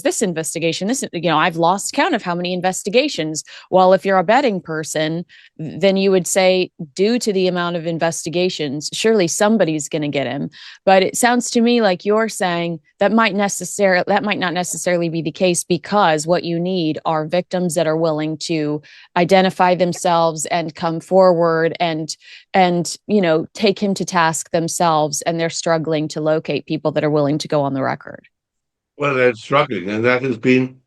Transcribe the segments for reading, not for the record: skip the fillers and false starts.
this investigation, this, I've lost count of how many investigations. Well, if you're a betting person, then you would say, due to the amount of investigations, surely somebody's going to get him. But it sounds to me like you're saying that might not necessarily be the case, because what you need are victims that are willing to identify themselves and come forward and take him to task themselves, and they're struggling to locate people that are willing to go on the record. Well, they're struggling, and that has been,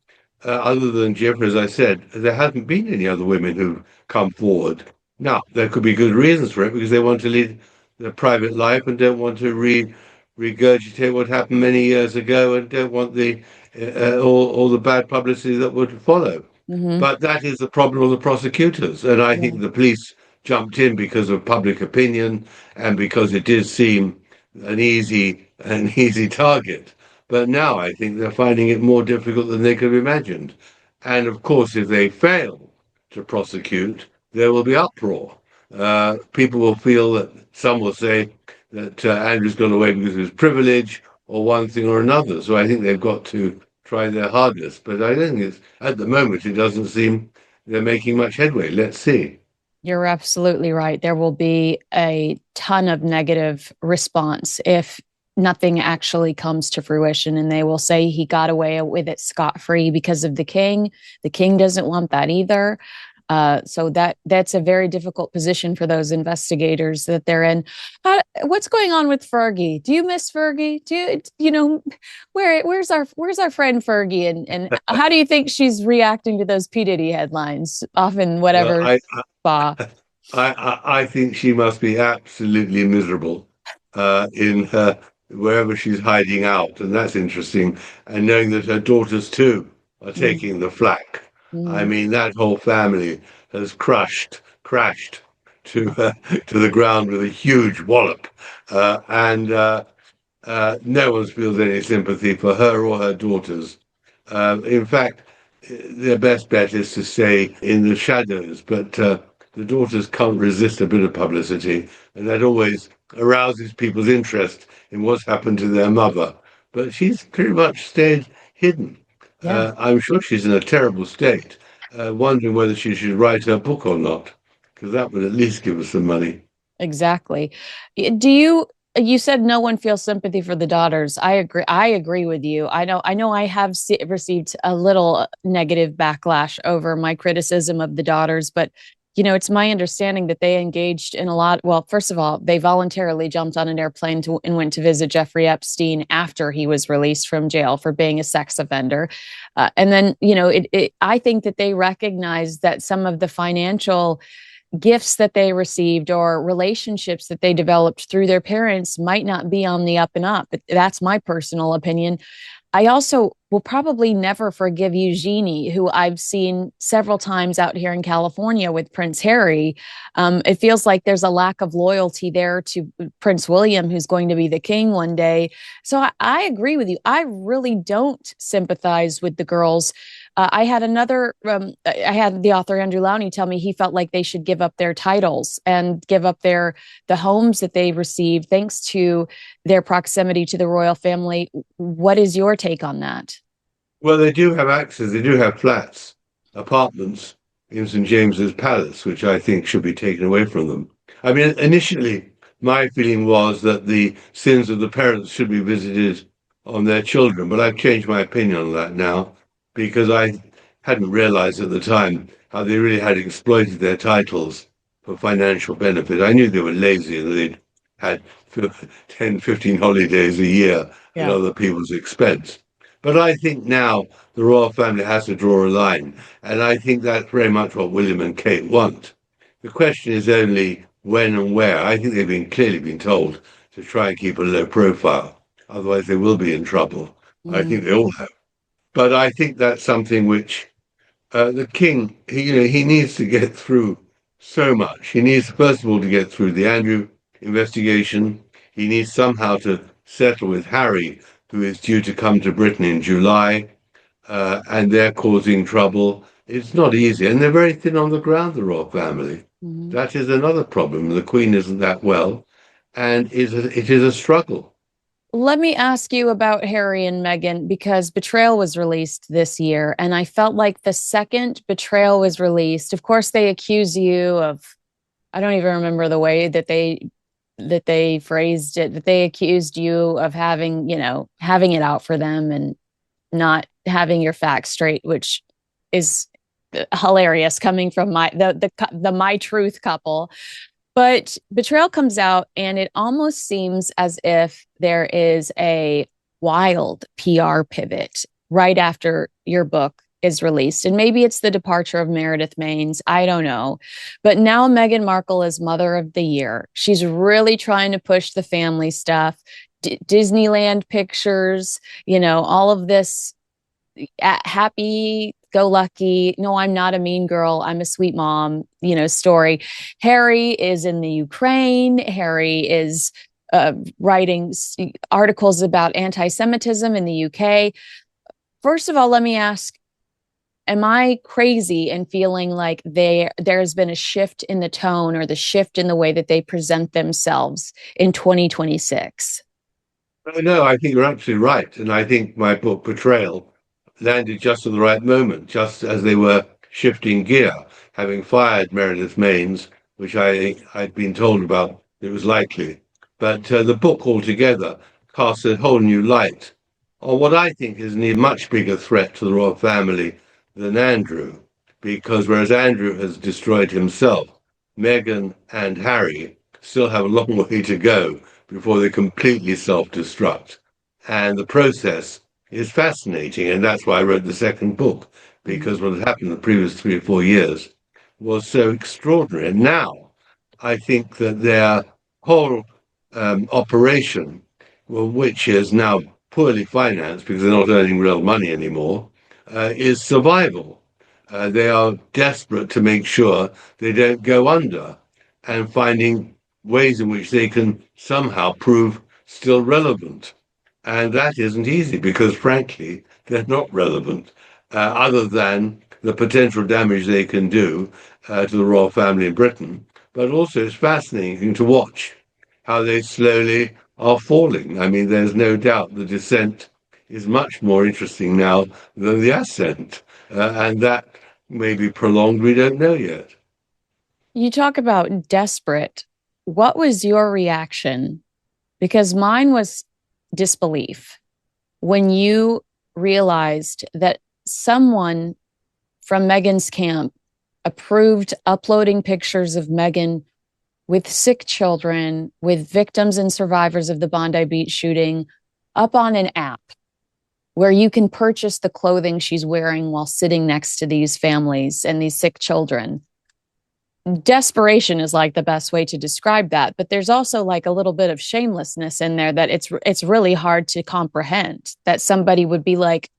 other than Jeffrey, as I said, there hasn't been any other women who've come forward. Now, there could be good reasons for it, because they want to lead their private life and don't want to regurgitate what happened many years ago, and don't want the all the bad publicity that would follow. Mm-hmm. But that is the problem of the prosecutors, and I Yeah. think the police jumped in because of public opinion and because it did seem an easy target. But now I think they're finding it more difficult than they could have imagined. And of course, if they fail to prosecute, there will be uproar. People will feel that some will say that Andrew's gone away because of his privilege or one thing or another. So I think they've got to try their hardest. But I don't think at the moment, it doesn't seem they're making much headway. Let's see. You're absolutely right. There will be a ton of negative response if nothing actually comes to fruition, and they will say he got away with it scot-free because of the king. The king doesn't want that either. So that's a very difficult position for those investigators that they're in. What's going on with Fergie? Do you miss Fergie? Where's our friend Fergie, and how do you think she's reacting to those P Diddy headlines? Often, Well, whatever spa. I think she must be absolutely miserable in her wherever she's hiding out, and that's interesting. And knowing that her daughters too are Mm, taking the flak. I mm. mean, that whole family has crashed to to the ground with a huge wallop, and no one feels any sympathy for her or her daughters. In fact, their best bet is to stay in the shadows, but the daughters can't resist a bit of publicity, and that always arouses people's interest in what's happened to their mother. But she's pretty much stayed hidden. Yeah, I'm sure she's in a terrible state, wondering whether she should write her book or not, because that would at least give us some money. exactly. You said no one feels sympathy for the daughters. I agree with you. I know I have received a little negative backlash over my criticism of the daughters, but it's my understanding that they engaged in a lot. Well, first of all, they voluntarily jumped on an airplane and went to visit Jeffrey Epstein after he was released from jail for being a sex offender. And then, I think that they recognize that some of the financial gifts that they received or relationships that they developed through their parents might not be on the up and up. But that's my personal opinion. I also will probably never forgive Eugenie, who I've seen several times out here in California with Prince Harry. It feels like there's a lack of loyalty there to Prince William, who's going to be the king one day. So I agree with you. I really don't sympathize with the girls. I had the author Andrew Lowney tell me he felt like they should give up their titles and give up the homes that they received thanks to their proximity to the royal family. What is your take on that? Well, they do have access. They do have flats, apartments in St. James's Palace, which I think should be taken away from them. I mean, initially, my feeling was that the sins of the parents should be visited on their children, but I've changed my opinion on that now because I hadn't realized at the time how they really had exploited their titles for financial benefit. I knew they were lazy and they'd had 10, 15 holidays a year at Yeah. other people's expense. But I think now the royal family has to draw a line, and I think that's very much what William and Kate want. The question is only when and where. I think they've been clearly been told to try and keep a low profile, otherwise they will be in trouble. I Mm. think they all have. But I think that's something which the king, he needs to get through so much. He needs, first of all, to get through the Andrew investigation. He needs somehow to settle with Harry, who is due to come to Britain in July, and they're causing trouble. It's not easy, and they're very thin on the ground, the royal family. Mhm. That is another problem. The Queen isn't that well, and it is a struggle. Let me ask you about Harry and Meghan because Betrayal was released this year, and I felt like the second Betrayal was released, of course, they accuse you of, I don't even remember the way that they phrased it, that they accused you of having it out for them and not having your facts straight, which is hilarious coming from the my truth couple. But Betrayal comes out, and it almost seems as if there is a wild PR pivot right after your book is released. And maybe it's the departure of Meredith Maines. I don't know. But now Meghan Markle is Mother of the Year. She's really trying to push the family stuff, Disneyland pictures, all of this happy go lucky, no, I'm not a mean girl, I'm a sweet mom, story. Harry is in the Ukraine. Harry is writing articles about anti-Semitism in the UK. First of all, let me ask, am I crazy in feeling like there's been a shift in the tone or the shift in the way that they present themselves in 2026? No, I think you're absolutely right. And I think my book, Betrayal, landed just at the right moment, just as they were shifting gear, having fired Meredith Maines, which I'd been told about it was likely. But the book altogether casts a whole new light on what I think is a much bigger threat to the royal family than Andrew, because whereas Andrew has destroyed himself, Meghan and Harry still have a long way to go before they completely self-destruct. And the process is fascinating, and that's why I wrote the second book, because what had happened in the previous 3 or 4 years was so extraordinary. And now I think that their whole operation, well, which is now poorly financed because they're not earning real money anymore, is survival. They are desperate to make sure they don't go under and finding ways in which they can somehow prove still relevant. And that isn't easy because, frankly, they're not relevant, other than the potential damage they can do to the royal family in Britain. But also, it's fascinating to watch how they slowly are falling. I mean, there's no doubt the descent is much more interesting now than the ascent. And that may be prolonged, we don't know yet. You talk about desperate. What was your reaction? Because mine was disbelief when you realized that someone from Meghan's camp approved uploading pictures of Meghan with sick children, with victims and survivors of the Bondi Beach shooting up on an app where you can purchase the clothing she's wearing while sitting next to these families and these sick children. Desperation is like the best way to describe that, but there's also like a little bit of shamelessness in there that it's really hard to comprehend that somebody would be like,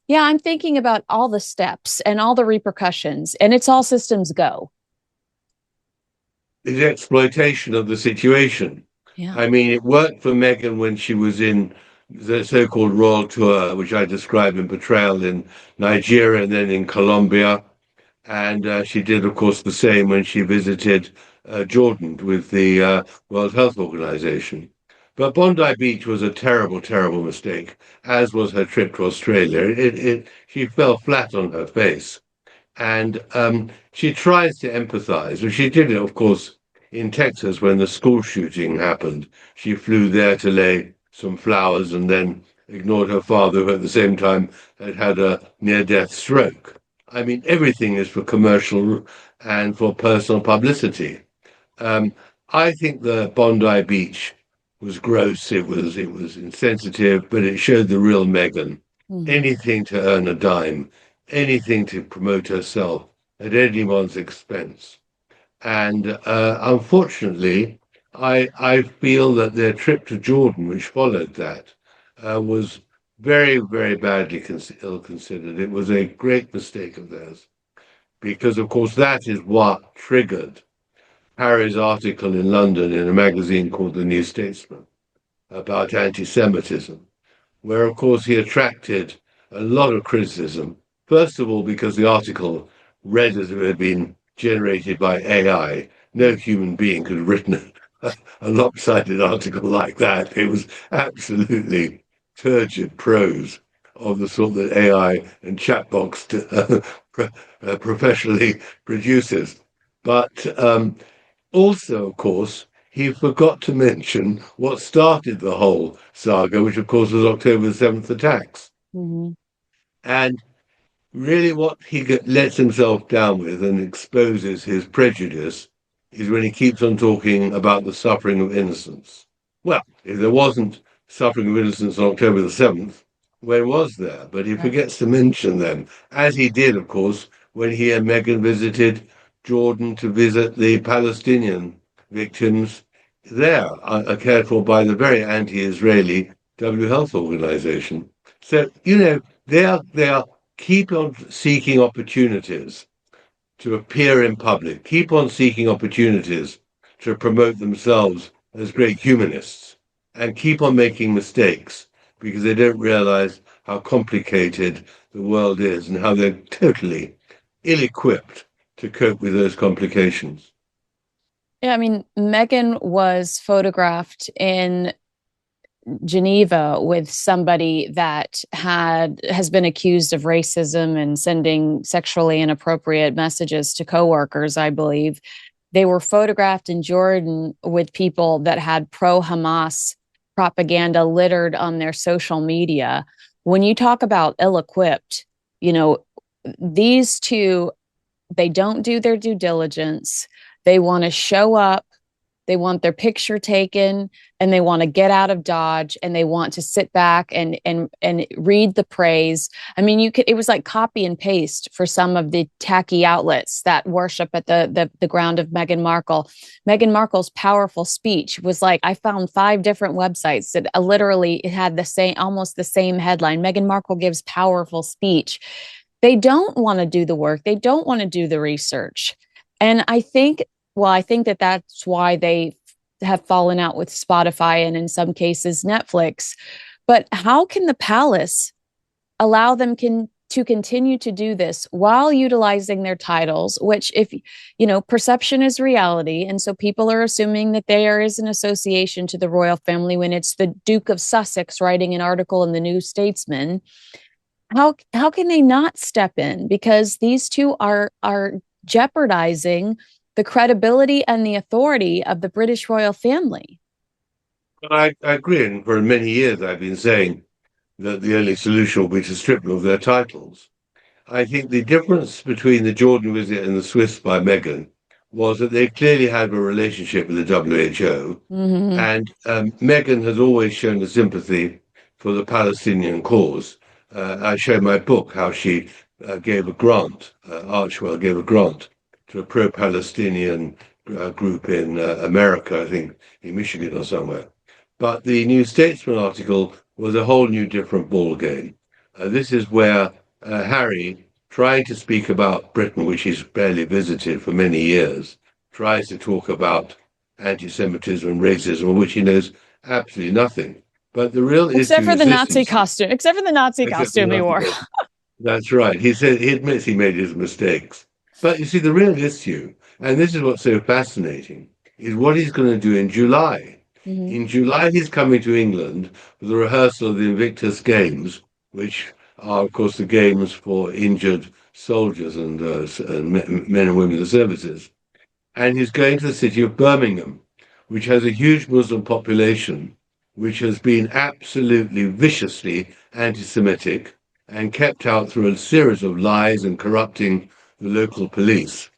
yeah, I'm thinking about all the steps and all the repercussions and it's all systems go. The exploitation of the situation. Yeah. I mean, it worked for Meghan when she was in the so-called royal tour, which I describe in Betrayal in Nigeria and then in Colombia. And she did, of course, the same when she visited Jordan with the World Health Organization. But Bondi Beach was a terrible, terrible mistake, as was her trip to Australia. She fell flat on her face. And she tries to empathize. Well, she did it, of course, in Texas when the school shooting happened. She flew there to lay some flowers and then ignored her father, who at the same time had had a near-death stroke. I mean, everything is for commercial and for personal publicity. Um, I think the Bondi Beach was gross. It was insensitive, but it showed the real Meghan. Mhm. Anything to earn a dime, anything to promote herself at anyone's expense. And unfortunately, I feel that their trip to Jordan, which followed that, was very, very badly ill considered. It was a great mistake of theirs because, of course, that is what triggered Harry's article in London in a magazine called The New Statesman about anti-Semitism, where, of course, he attracted a lot of criticism. First of all, because the article read as if it had been generated by AI. No human being could have written a lopsided article like that. It was absolutely turgid prose of the sort that AI and chatbox professionally produces. But also, of course, he forgot to mention what started the whole saga, which, of course, was October the 7th attacks. Mhm. And really, what he lets himself down with and exposes his prejudice is when he keeps on talking about the suffering of innocence. Well, if there wasn't suffering of innocence on October the 7th, when was there? But he Right. forgets to mention them, as he did, of course, when he and Meghan visited Jordan to visit the Palestinian victims there, are cared for by the very anti-Israeli W Health Organization. So, they are keep on seeking opportunities to appear in public, keep on seeking opportunities to promote themselves as great humanists, and keep on making mistakes because they don't realize how complicated the world is and how they're totally ill equipped to cope with those complications. Yeah, I mean, Meghan was photographed in Geneva with somebody that has been accused of racism and sending sexually inappropriate messages to coworkers, I believe. They were photographed in Jordan with people that had pro-Hamas propaganda littered on their social media. When you talk about ill-equipped, you know, these two, they don't do their due diligence. They want to show up, they want their picture taken, and they want to get out of Dodge, and they want to sit back and read the praise. I mean, it was like copy and paste for some of the tacky outlets that worship at the ground of Meghan Markle. Meghan Markle's powerful speech was like, I found 5 different websites that literally had almost the same headline. Meghan Markle gives powerful speech. They don't want to do the work. They don't want to do the research. And I think that that's why they have fallen out with Spotify and in some cases Netflix. But how can the palace allow them to continue to do this while utilizing their titles, which, if perception is reality, and so people are assuming that there is an association to the royal family when it's the Duke of Sussex writing an article in the New Statesman. How can they not step in? Because these two are jeopardizing the credibility and the authority of the British royal family. But I agree, and for many years I've been saying that the only solution will be to strip them of their titles. I think the difference between the Jordan visit and the Swiss by Meghan was that they clearly had a relationship with the WHO, Mm-hmm. and Meghan has always shown a sympathy for the Palestinian cause. I show in my book how she gave a grant, Archwell gave a grant to a pro-Palestinian group in America, I think in Michigan or somewhere. But the New Statesman article was a whole new different ball game. This is where Harry, trying to speak about Britain, which he's barely visited for many years, tries to talk about anti-Semitism and racism, of which he knows absolutely nothing. But the real Except issue for is the this Nazi issue, costume. Except for the Nazi except for the costume he Nazi wore. code. That's right. He said he admits he made his mistakes. But you see, the real issue, and this is what's so fascinating, is what he's going to do in July. Mm-hmm. In July, he's coming to England for the rehearsal of the Invictus Games, which are, of course, the games for injured soldiers and men and women in the services. And he's going to the city of Birmingham, which has a huge Muslim population, which has been absolutely viciously anti Semitic and kept out through a series of lies and corrupting the local police,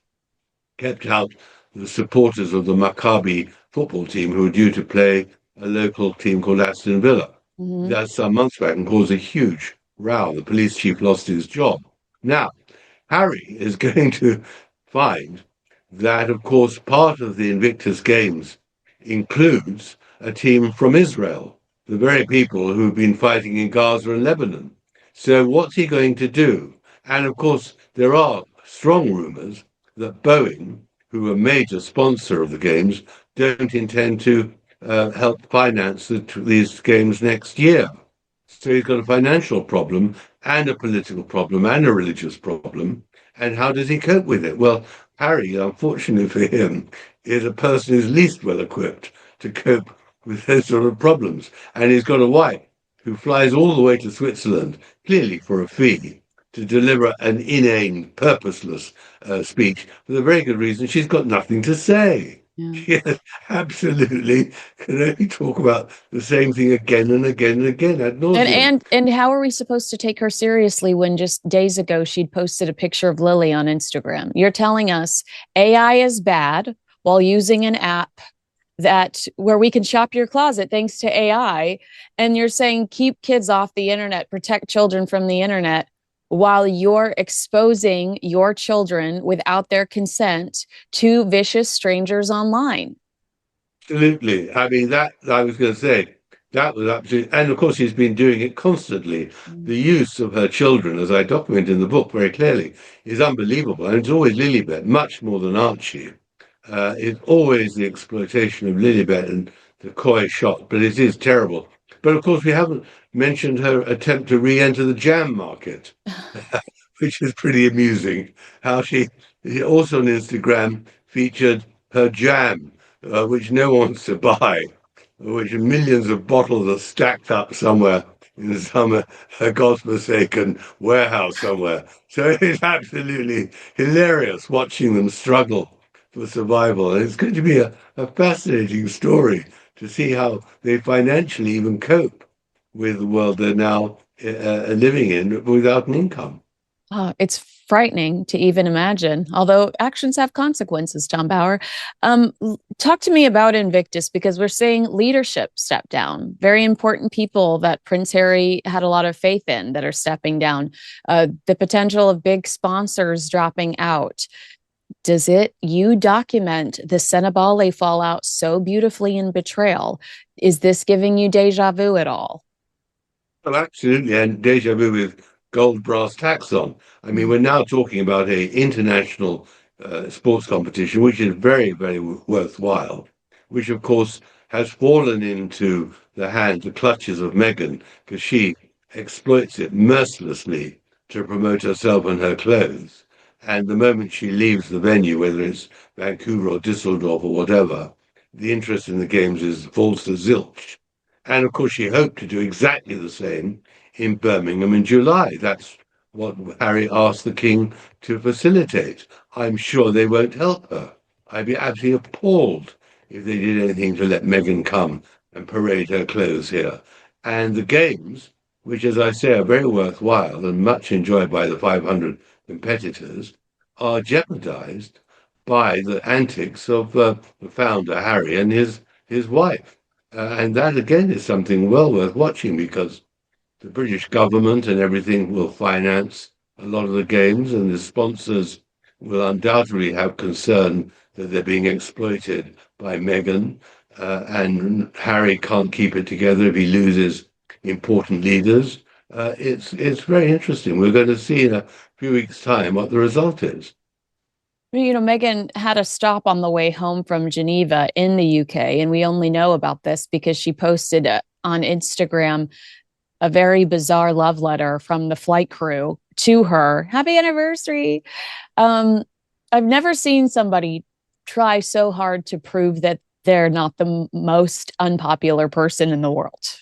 kept out the supporters of the Maccabi football team who were due to play a local team called Aston Villa. Mm-hmm. That's some months back and caused a huge row. The police chief lost his job. Now, Harry is going to find that, of course, part of the Invictus Games includes a team from Israel, the very people who've been fighting in Gaza and Lebanon. So, what's he going to do? And of course, there are strong rumors that Boeing, who are a major sponsor of the Games, don't intend to help finance these Games next year. So he's got a financial problem and a political problem and a religious problem. And how does he cope with it? Well, Harry, unfortunately for him, is a person who's least well equipped to cope with those sort of problems. And he's got a wife who flies all the way to Switzerland, clearly for a fee, to deliver an inane, purposeless speech for the very good reason she's got nothing to say. Yeah. She absolutely can only talk about the same thing again and again and again ad And nauseum. and and how are we supposed to take her seriously when just days ago she'd posted a picture of Lily on Instagram? You're telling us AI is bad while using an app that where we can shop your closet thanks to AI, and you're saying keep kids off the internet, protect children from the internet, while you're exposing your children without their consent to vicious strangers online. Absolutely. I mean, that I was going to say that was absolutely, and of course, she's been doing it constantly. The use of her children, as I document in the book very clearly, is unbelievable. And it's always Lilibet, much more than Archie. It's always the exploitation of Lilibet and the coy shot, but it is terrible. But of course, we haven't mentioned her attempt to re enter the jam market, which is pretty amusing. How she also on Instagram featured her jam, which no one wants to buy, which millions of bottles are stacked up somewhere in some godforsaken warehouse somewhere. So it's absolutely hilarious watching them struggle for survival. And it's going to be a fascinating story to see how they financially even cope with the world they're now living in without an income. Oh, it's frightening to even imagine, although actions have consequences, Tom Bauer. Talk to me about Invictus because we're seeing leadership step down. Very important people that Prince Harry had a lot of faith in that are stepping down. The potential of big sponsors dropping out. Does it, you document the Senebale fallout so beautifully in Betrayal. Is this giving you deja vu at all? Well, absolutely, and deja vu with gold brass tacks on. I mean, we're now talking about a international sports competition, which is very, very worthwhile, which of course has fallen into the clutches of Meghan, because she exploits it mercilessly to promote herself and her clothes. And the moment she leaves the venue, whether it's Vancouver or Düsseldorf or whatever, the interest in the games is falls to zilch. And of course, she hoped to do exactly the same in Birmingham in July. That's what Harry asked the King to facilitate. I'm sure they won't help her. I'd be absolutely appalled if they did anything to let Meghan come and parade her clothes here. And the games, which, as I say, are very worthwhile and much enjoyed by the 500 competitors, are jeopardized by the antics of the founder, Harry, and his wife. And that again is something well worth watching because the British government and everything will finance a lot of the games, and the sponsors will undoubtedly have concern that they're being exploited by Meghan. And Harry can't keep it together if he loses important leaders. It's very interesting. We're going to see in a few weeks' time what the result is. You know, Meghan had a stop on the way home from Geneva in the UK, and we only know about this because she posted on Instagram a very bizarre love letter from the flight crew to her. Happy anniversary. Um, I've never seen somebody try so hard to prove that they're not the most unpopular person in the world.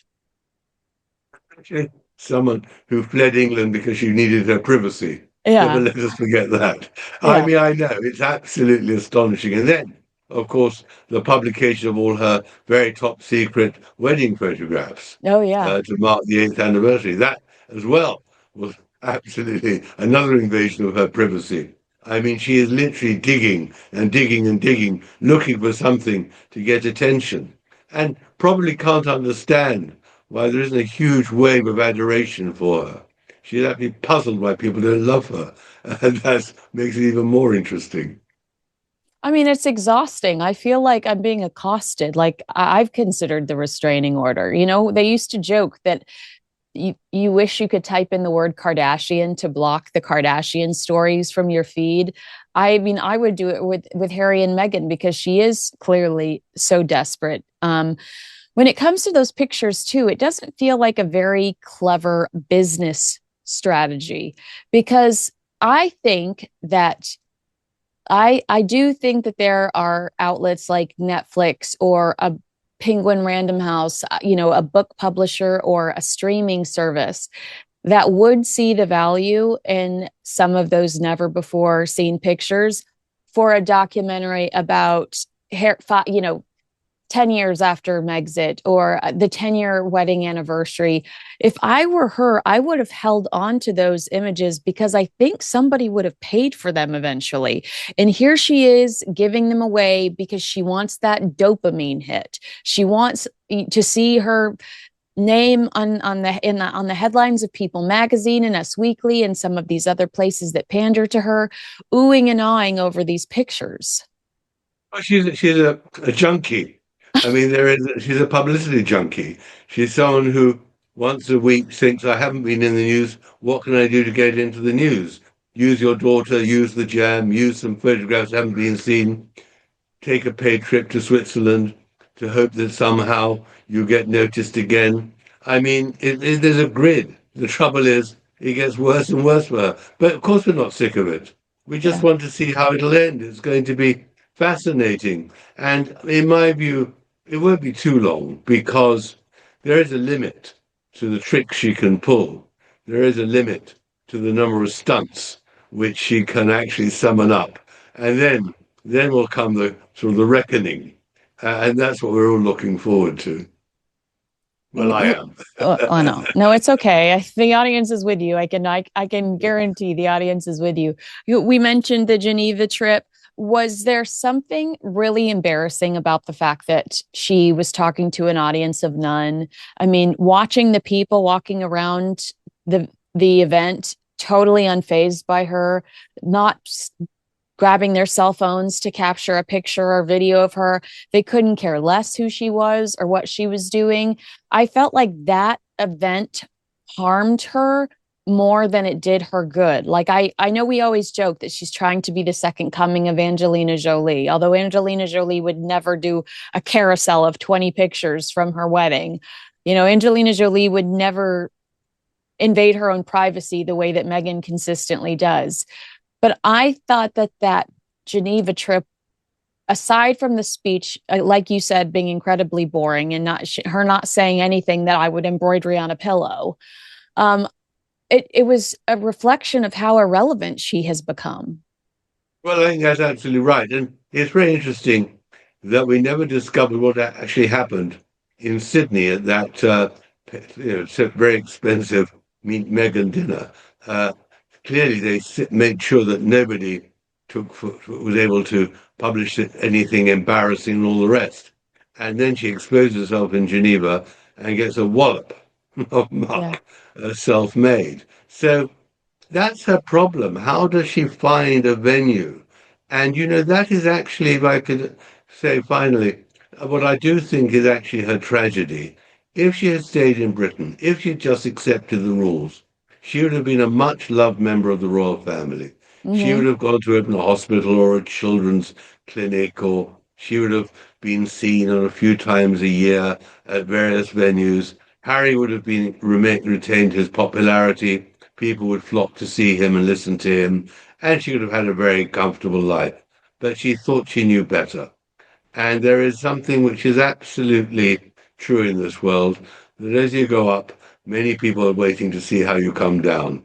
Actually, someone who fled England because she needed her privacy. Never Yeah, let us forget that. I yeah. mean, I know it's absolutely astonishing. And then, of course, the publication of all her very top secret wedding photographs Oh, yeah. to mark the 8th anniversary. That as well was absolutely another invasion of her privacy. I mean, she is literally digging and digging and digging, looking for something to get attention, and probably can't understand why there isn't a huge wave of adoration for her. She's actually puzzled why people don't love her, and that makes it even more interesting. I mean, it's exhausting. I feel like I'm being accosted. Like I've considered the restraining order. You know, they used to joke that you wish you could type in the word Kardashian to block the Kardashian stories from your feed. I mean, I would do it with Harry and Meghan because she is clearly so desperate. when it comes to those pictures too, it doesn't feel like a very clever business strategy, because I think that I do think that there are outlets like Netflix or a Penguin Random House, a book publisher or a streaming service that would see the value in some of those never before seen pictures for a documentary about hair, 10 years after Megxit or the 10-year wedding anniversary. If I were her, I would have held on to those images because I think somebody would have paid for them eventually. And here she is giving them away because she wants that dopamine hit. She wants to see her name on the headlines of People magazine and Us Weekly and some of these other places that pander to her, oohing and awing over these pictures. Well, she's a junkie. I mean, she's a publicity junkie. She's someone who once a week thinks, I haven't been in the news. What can I do to get into the news? Use your daughter, use the jam, use some photographs that haven't been seen, take a paid trip to Switzerland to hope that somehow you get noticed again. I mean, there's a grid. The trouble is, it gets worse and worse for her. But of course, we're not sick of it. We just Yeah. want to see how it'll end. It's going to be fascinating. And in my view, it won't be too long because there is a limit to the tricks she can pull. There is a limit to the number of stunts which she can actually summon up. And then will come the sort of the reckoning. And that's what we're all looking forward to. Well, I am. Oh no, no, it's okay. The audience is with you. I can guarantee the audience is with you. We mentioned the Geneva trip. Was there something really embarrassing about the fact that she was talking to an audience of none? I mean, watching the people walking around the event, totally unfazed by her, not grabbing their cell phones to capture a picture or video of her. They couldn't care less who she was or what she was doing. I felt like that event harmed her more than it did her good. Like I know we always joke that she's trying to be the second coming of Angelina Jolie, although Angelina Jolie would never do a carousel of 20 pictures from her wedding. Angelina Jolie would never invade her own privacy the way that Meghan consistently does. But I thought that Geneva trip, aside from the speech, like you said, being incredibly boring and her not saying anything that I would embroidery on a pillow, um, it was a reflection of how irrelevant she has become. Well, I think that's absolutely right. And it's very interesting that we never discovered what actually happened in Sydney at that very expensive Meet Meghan dinner. Uh, Clearly, they made sure that nobody was able to publish anything embarrassing and all the rest. And then she exposed herself in Geneva and gets a wallop of Yeah. muck, self-made. So that's her problem. How does she find a venue? And that is actually, if I could say finally, what I do think is actually her tragedy. If she had stayed in Britain, if she'd just accepted the rules, she would have been a much loved member of the royal family. She would Mm-hmm. have gone to open a hospital or a children's clinic, or she would have been seen a few times a year at various venues. Harry would have retained his popularity. People would flock to see him and listen to him, and she would have had a very comfortable life. But she thought she knew better. And there is something which is absolutely true in this world, that as you go up, many people are waiting to see how you come down.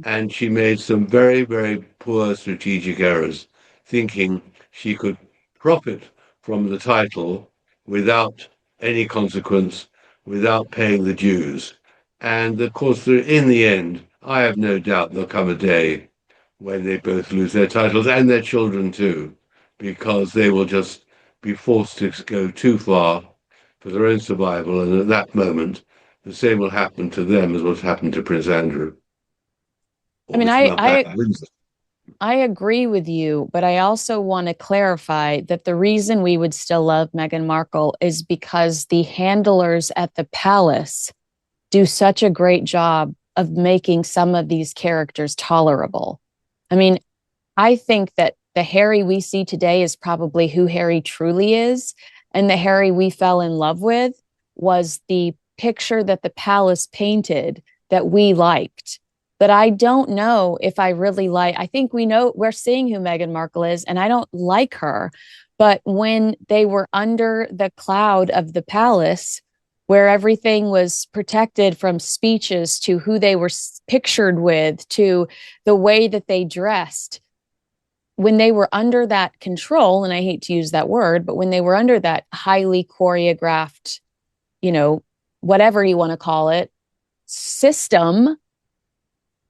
And she made some very, very poor strategic errors, thinking she could profit from the title without any consequence, without paying the dues. And of course, in the end, I have no doubt there'll come a day when they both lose their titles and their children too, because they will just be forced to go too far for their own survival. And at that moment, the same will happen to them as what's happened to Prince Andrew I or mean, Miss I Mountbatten Windsor. I agree with you, but I also want to clarify that the reason we would still love Meghan Markle is because the handlers at the palace do such a great job of making some of these characters tolerable. I mean, I think that the Harry we see today is probably who Harry truly is. And the Harry we fell in love with was the picture that the palace painted that we liked. But I don't know if I really like, I think we know, we're seeing who Meghan Markle is, and I don't like her. But when they were under the cloud of the palace, where everything was protected from speeches to who they were pictured with to the way that they dressed, when they were under that control, and I hate to use that word, but when they were under that highly choreographed, you know, whatever you want to call it, system,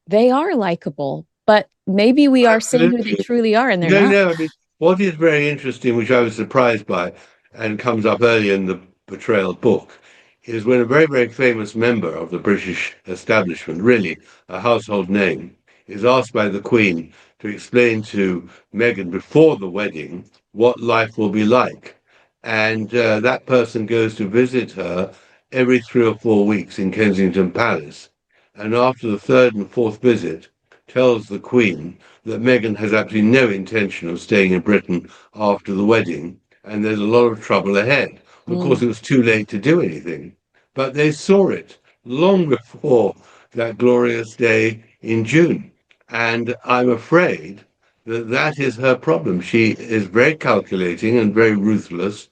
they are likable. But maybe we are seeing who they Absolutely. truly are and they're No, not. no. I mean, what is very interesting, which I was surprised by, and comes up early in the Betrayal book, is when a very, very famous member of the British establishment, really a household name, is asked by the Queen to explain to Meghan before the wedding what life will be like. And that person goes to visit her every 3 or 4 weeks in Kensington Palace. And after the third and fourth visit, tells the Queen that Meghan has absolutely no intention of staying in Britain after the wedding, and there's a lot of trouble ahead. Of course, Mm. it was too late to do anything, but they saw it long before that glorious day in June. And I'm afraid that that is her problem. She is very calculating and very ruthless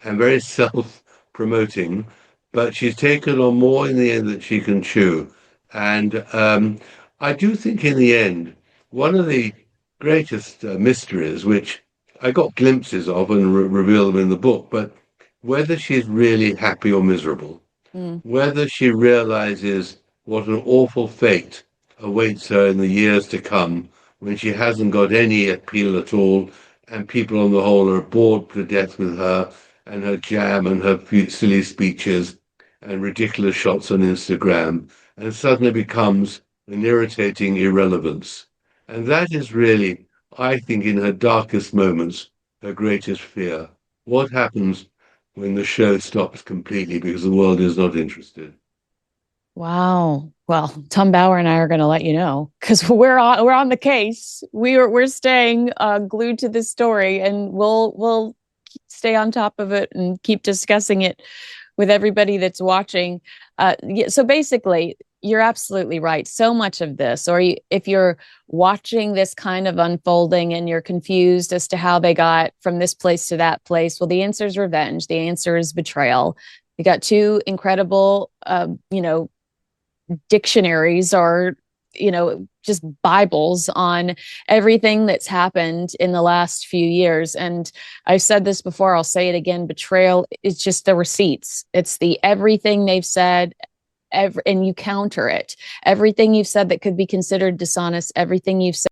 and very self-promoting, but she's taken on more in the end than she can chew. And I do think in the end, one of the greatest mysteries, which I got glimpses of and reveal them in the book, but whether she's really happy or miserable, Mm. whether she realizes what an awful fate awaits her in the years to come when she hasn't got any appeal at all, and people on the whole are bored to death with her and her jam and her silly speeches and ridiculous shots on Instagram, and suddenly becomes an irritating irrelevance. And that is really, I think, in her darkest moments, her greatest fear. What happens when the show stops completely because the world is not interested? Wow. Well, Tom Bauer and I are going to let you know because we're on the case. We're staying glued to this story, and we'll stay on top of it and keep discussing it with everybody that's watching. Yeah, so basically, you're absolutely right. So much of this, or if you're watching this kind of unfolding and you're confused as to how they got from this place to that place, well, the answer is revenge. The answer is betrayal. You got two incredible, dictionaries or just bibles on everything that's happened in the last few years. And I've said this before, I'll say it again: betrayal is just the receipts. It's the everything they've said, and you counter it. Everything you've said that could be considered dishonest, everything you've said.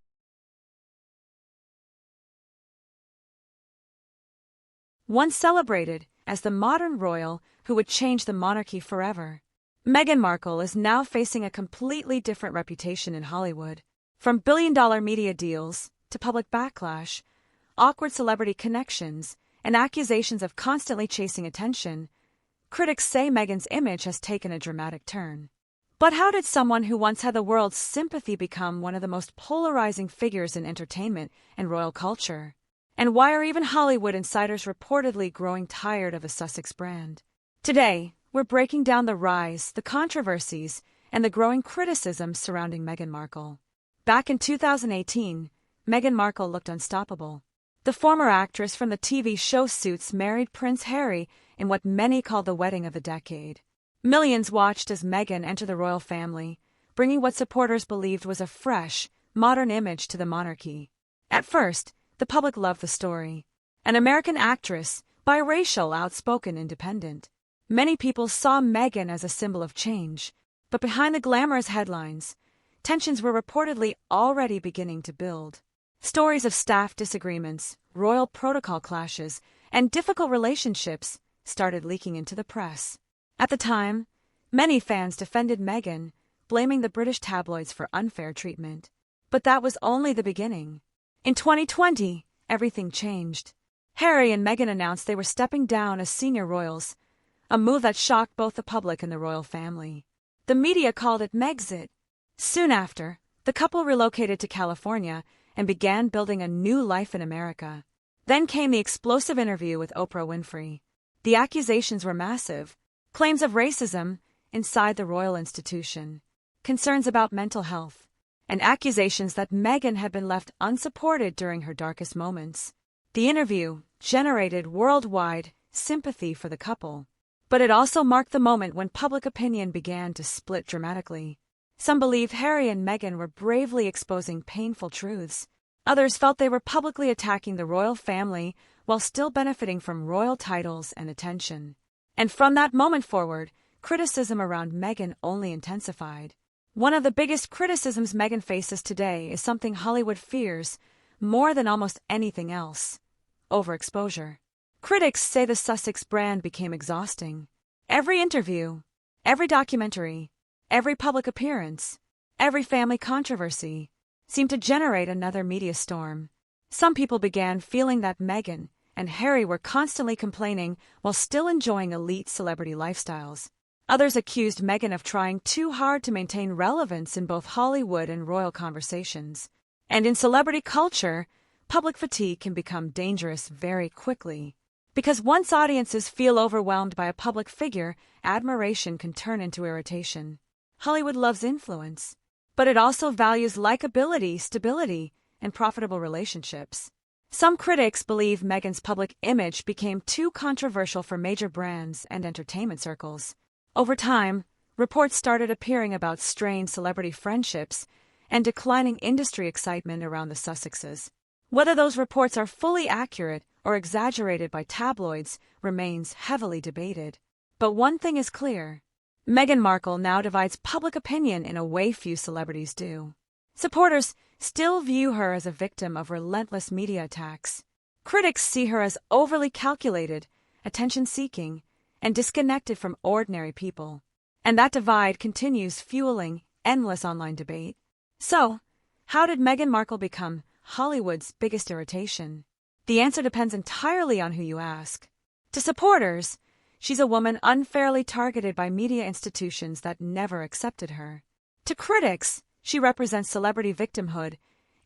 Once celebrated as the modern royal who would change the monarchy forever, Meghan Markle is now facing a completely different reputation in Hollywood. From billion-dollar media deals to public backlash, awkward celebrity connections, and accusations of constantly chasing attention, critics say Meghan's image has taken a dramatic turn. But how did someone who once had the world's sympathy become one of the most polarizing figures in entertainment and royal culture? And why are even Hollywood insiders reportedly growing tired of a Sussex brand? Today, we're breaking down the rise, the controversies, and the growing criticism surrounding Meghan Markle. Back in 2018, Meghan Markle looked unstoppable. The former actress from the TV show Suits married Prince Harry in what many call the wedding of the decade. Millions watched as Meghan entered the royal family, bringing what supporters believed was a fresh, modern image to the monarchy. At first, the public loved the story. An American actress, biracial, outspoken, independent. Many people saw Meghan as a symbol of change, but behind the glamorous headlines, tensions were reportedly already beginning to build. Stories of staff disagreements, royal protocol clashes, and difficult relationships started leaking into the press. At the time, many fans defended Meghan, blaming the British tabloids for unfair treatment. But that was only the beginning. In 2020, everything changed. Harry and Meghan announced they were stepping down as senior royals, a move that shocked both the public and the royal family. The media called it Megxit. Soon after, the couple relocated to California and began building a new life in America. Then came the explosive interview with Oprah Winfrey. The accusations were massive. claims of racism inside the royal institution, concerns about mental health, and accusations that Meghan had been left unsupported during her darkest moments. The interview generated worldwide sympathy for the couple, but it also marked the moment when public opinion began to split dramatically. Some believe Harry and Meghan were bravely exposing painful truths. Others felt they were publicly attacking the royal family while still benefiting from royal titles and attention. And from that moment forward, criticism around Meghan only intensified. One of the biggest criticisms Meghan faces today is something Hollywood fears more than almost anything else: overexposure. Critics say the Sussex brand became exhausting. Every interview, every documentary, every public appearance, every family controversy seemed to generate another media storm. Some people began feeling that Meghan and Harry were constantly complaining while still enjoying elite celebrity lifestyles. Others accused Meghan of trying too hard to maintain relevance in both Hollywood and royal conversations. And in celebrity culture, public fatigue can become dangerous very quickly. Because once audiences feel overwhelmed by a public figure, admiration can turn into irritation. Hollywood loves influence, but it also values likability, stability, and profitable relationships. Some critics believe Meghan's public image became too controversial for major brands and entertainment circles. Over time, reports started appearing about strained celebrity friendships and declining industry excitement around the Sussexes. Whether those reports are fully accurate or exaggerated by tabloids remains heavily debated. But one thing is clear: Meghan Markle now divides public opinion in a way few celebrities do. Supporters still view her as a victim of relentless media attacks. Critics see her as overly calculated, attention-seeking, and disconnected from ordinary people. And that divide continues, fueling endless online debate. So, how did Meghan Markle become Hollywood's biggest irritation? The answer depends entirely on who you ask. To supporters, she's a woman unfairly targeted by media institutions that never accepted her. To critics, she represents celebrity victimhood,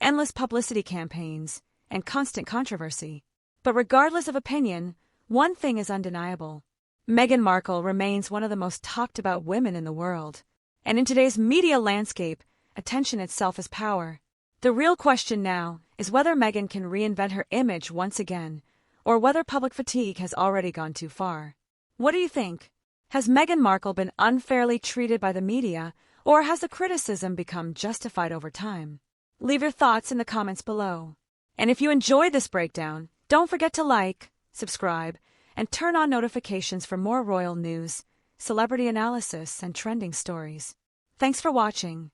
endless publicity campaigns, and constant controversy. But regardless of opinion, one thing is undeniable: Meghan Markle remains one of the most talked about women in the world. And in today's media landscape, attention itself is power. The real question now is whether Meghan can reinvent her image once again, or whether public fatigue has already gone too far. What do you think? Has Meghan Markle been unfairly treated by the media, or has the criticism become justified over time? Leave your thoughts in the comments below. And if you enjoyed this breakdown, don't forget to like, subscribe, and turn on notifications for more royal news, celebrity analysis, and trending stories. Thanks for watching.